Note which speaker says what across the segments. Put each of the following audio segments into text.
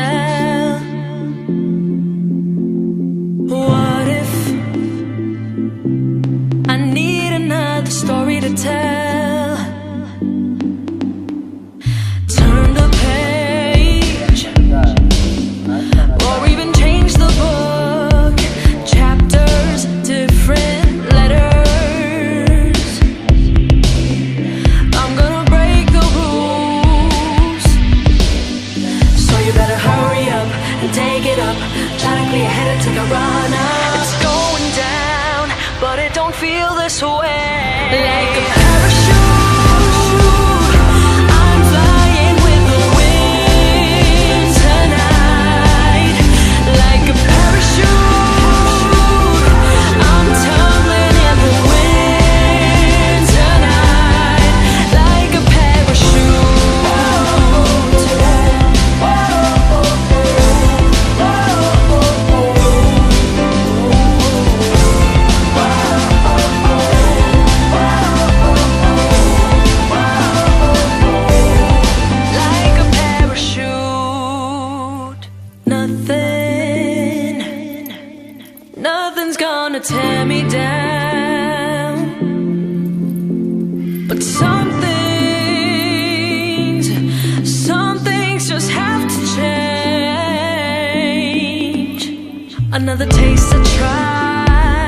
Speaker 1: tell. What if I need another story to tell? Turn the page, or even change the book. Chapters, different letters. I'm gonna break the rules, so you better hurry up and take it up. Try to clear your head and take a run up. It's going down, but it don't feel this way. Like a parachute, I'm flying with the wind tonight. Like a parachute, I'm tumbling in the wind tonight. Like a nothing's gonna tear me down, but some things just have to change. Another taste to try,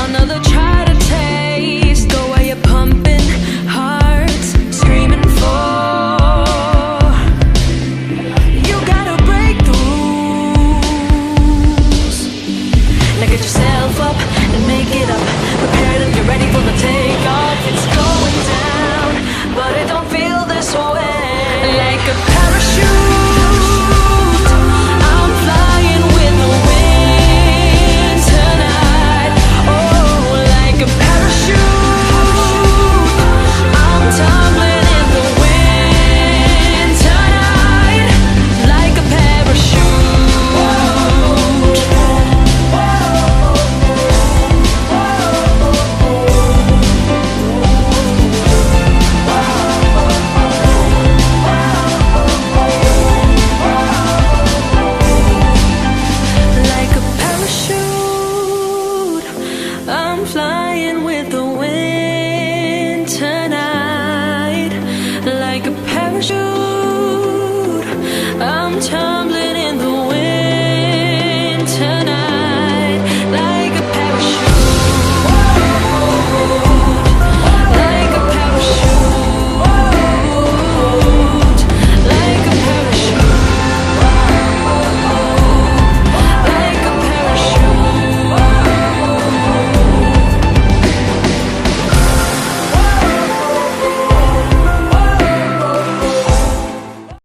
Speaker 1: another try to taste the way you're pumping hearts, screaming for. You gotta break the rules. Now get yourself up and make it up. Prepared and you're ready for the takeoff. It's going down, but it don't feel this way. Like a parachute, I'm flying with the wind tonight. Oh, like a parachute, I'm tumbling in the wind tonight. Like a parachute. I'm flying with the wind tonight. Like a parachute, I'm